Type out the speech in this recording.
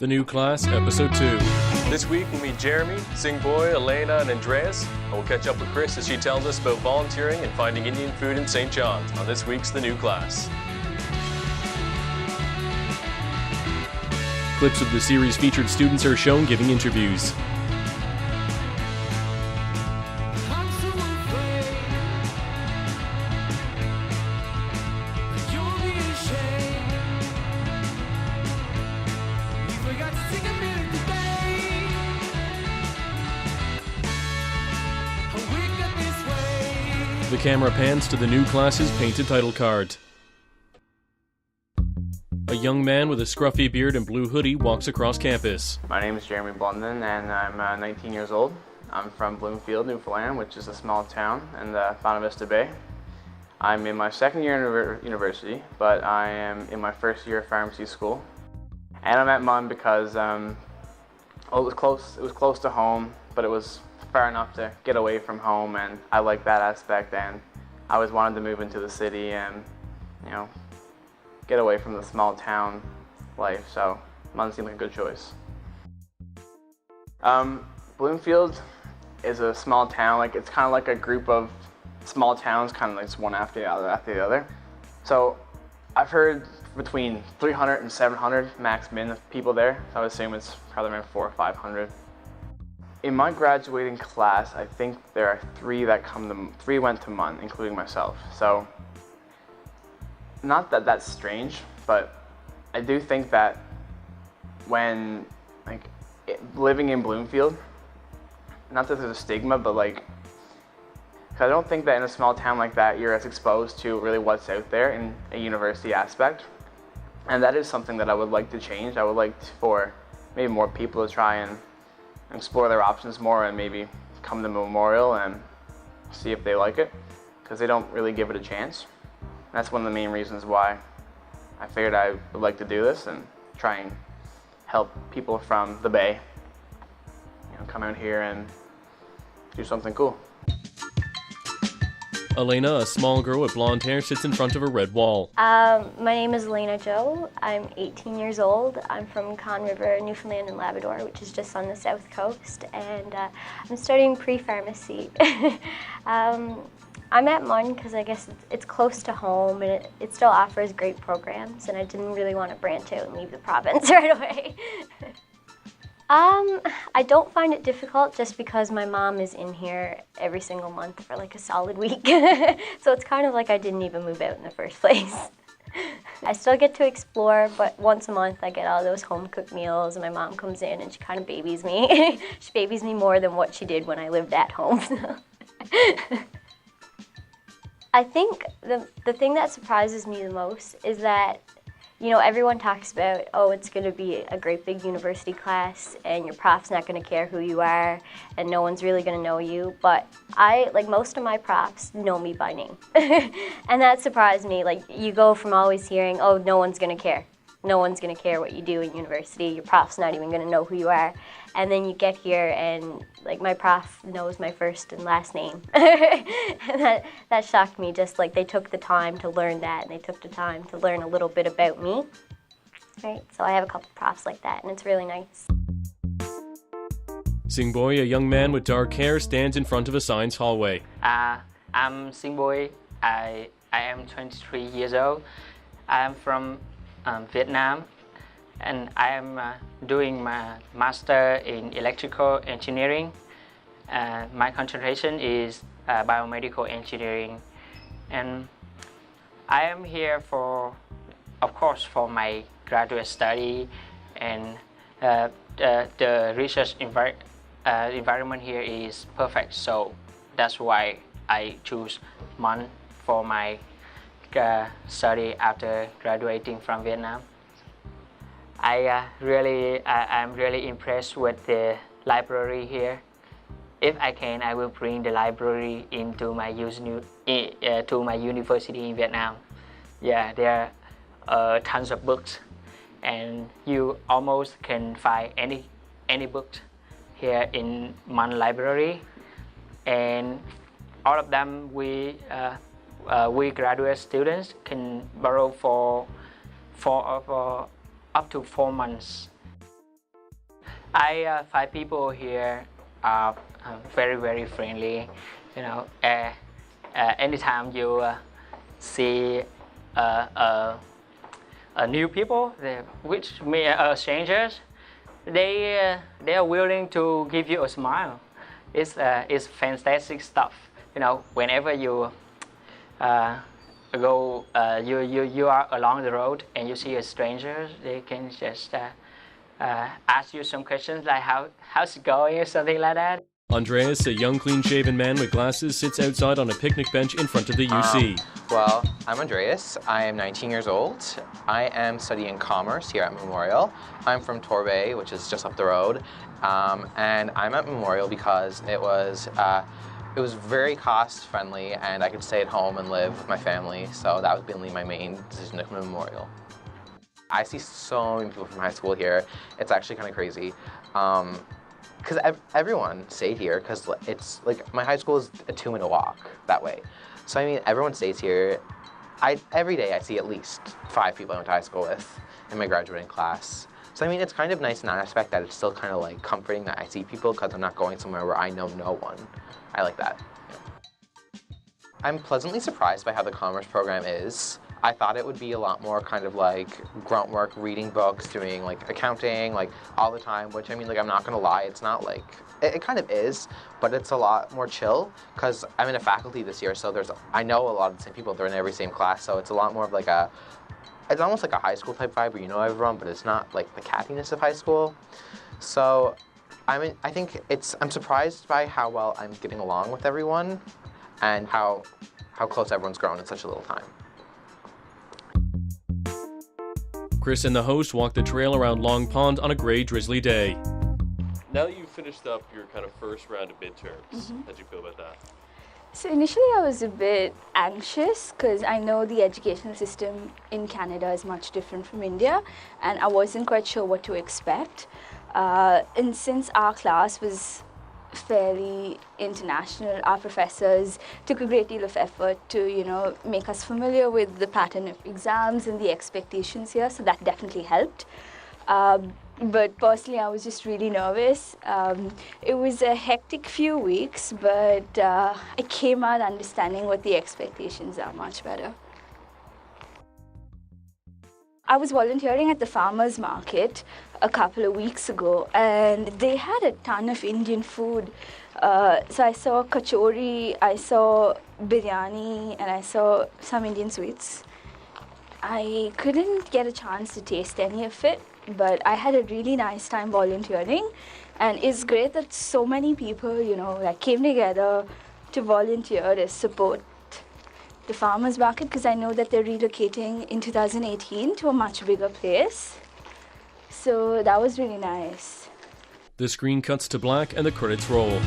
The New Class, Episode 2. This week we'll meet Jeremy, Jinggoy, Alaina, and Andreas, and we'll catch up with Chris as she tells us about volunteering and finding Indian food in St. John's on this week's The New Class. Clips of the series featured students are shown giving interviews. The camera pans to the New Class's painted title card. A young man with a scruffy beard and blue hoodie walks across campus. My name is Jeremy Bodmin and I'm 19 years old. I'm from Bloomfield, Newfoundland, which is a small town in the Bonavista Vista Bay. I'm in my second year in university, but I am in my first year of pharmacy school. And I'm at MAANS because it was close to home, but it was far enough to get away from home, and I like that aspect, and I always wanted to move into the city and, get away from the small town life, so MAANS seemed like a good choice. Bloomfield is a small town, it's kind of like a group of small towns, kind of like one after the other. So I've heard between 300 and 700 max min of people there, so I would assume it's probably around 400 or 500. In my graduating class, I think there are three went to MAANS, including myself. So, not that that's strange, but I do think that when, living in Bloomfield, not that there's a stigma, but because I don't think that in a small town like that, you're as exposed to really what's out there in a university aspect. And that is something that I would like to change. I would like for maybe more people to try and explore their options more and maybe come to Memorial and see if they like it, because they don't really give it a chance. And that's one of the main reasons why I figured I would like to do this and try and help people from the Bay, come out here and do something cool. Alaina, a small girl with blonde hair, sits in front of a red wall. My name is Lena Till. I'm 18 years old. I'm from Conn River, Newfoundland and Labrador, which is just on the south coast, and I'm studying pre-pharmacy. I'm at MAANS because I guess it's close to home and it still offers great programs, and I didn't really want to branch out and leave the province right away. I don't find it difficult just because my mom is in here every single month for a solid week. So it's kind of like I didn't even move out in the first place. I still get to explore, but once a month I get all those home-cooked meals and my mom comes in and she kind of babies me. She babies me more than what she did when I lived at home. I think the thing that surprises me the most is that everyone talks about, it's going to be a great big university class and your prof's not going to care who you are and no one's really going to know you. But most of my profs know me by name. And that surprised me. You go from always hearing, no one's going to care. No one's going to care what you do in university. Your prof's not even going to know who you are. And then you get here and my prof knows my first and last name. And that shocked me, just they took the time to learn that and they took the time to learn a little bit about me. Right? So I have a couple profs like that and it's really nice. Jinggoy, a young man with dark hair, stands in front of a science hallway. I'm Jinggoy. I am 23 years old. I am from Vietnam, and I am doing my master in electrical engineering. My concentration is biomedical engineering, and I am here for my graduate study, and the research environment here is perfect. So that's why I choose MAANS for my study after graduating from Vietnam. I'm really impressed with the library here. If I can, I will bring the library into my university in Vietnam. Yeah, there are tons of books, and you almost can find any book here in MAANS library, and all of them we graduate students can borrow for up to 4 months. I find people here are very, very friendly. You know, anytime you see new people, which may are strangers, they are willing to give you a smile. It's fantastic stuff. You know, whenever you you are along the road and you see a stranger, they can just ask you some questions like how's it going or something like that. Andreas, a young, clean-shaven man with glasses, sits outside on a picnic bench in front of the UC. Well, I'm Andreas. I am 19 years old. I am studying commerce here at Memorial. I'm from Torbay, which is just up the road, and I'm at Memorial because it was very cost-friendly, and I could stay at home and live with my family. So that was mainly my main decision to come to Memorial. I see so many people from high school here. It's actually kind of crazy. Because everyone stayed here, because it's like my high school is a 2-minute walk that way. So I mean, everyone stays here. Every day I see at least 5 people I went to high school with in my graduating class. So I mean, it's kind of nice in that aspect that it's still kind of like comforting that I see people because I'm not going somewhere where I know no one. I like that. Yeah. I'm pleasantly surprised by how the commerce program is. I thought it would be a lot more kind of like grunt work, reading books, doing like accounting, like all the time, which I mean, like I'm not gonna lie, it's not like, it kind of is, but it's a lot more chill because I'm in a faculty this year, so I know a lot of the same people, they're in every same class, so it's a lot more of like it's almost like a high school type vibe where you know everyone, but it's not like the cattiness of high school. So I think I'm surprised by how well I'm getting along with everyone and how close everyone's grown in such a little time. Chris and the host walked the trail around Long Pond on a grey, drizzly day. Now that you've finished up your kind of first round of midterms, how'd you feel about that? So initially I was a bit anxious because I know the educational system in Canada is much different from India, and I wasn't quite sure what to expect. And since our class was fairly international, our professors took a great deal of effort to, you know, make us familiar with the pattern of exams and the expectations here, so that definitely helped. But personally, I was just really nervous. It was a hectic few weeks, but I came out understanding what the expectations are much better. I was volunteering at the farmers market a couple of weeks ago, and they had a ton of Indian food. So I saw kachori, I saw biryani, and I saw some Indian sweets. I couldn't get a chance to taste any of it, but I had a really nice time volunteering, and it's great that so many people, you know, like came together to volunteer to support the farmers market, because I know that they're relocating in 2018 to a much bigger place. So that was really nice. The screen cuts to black and the credits roll.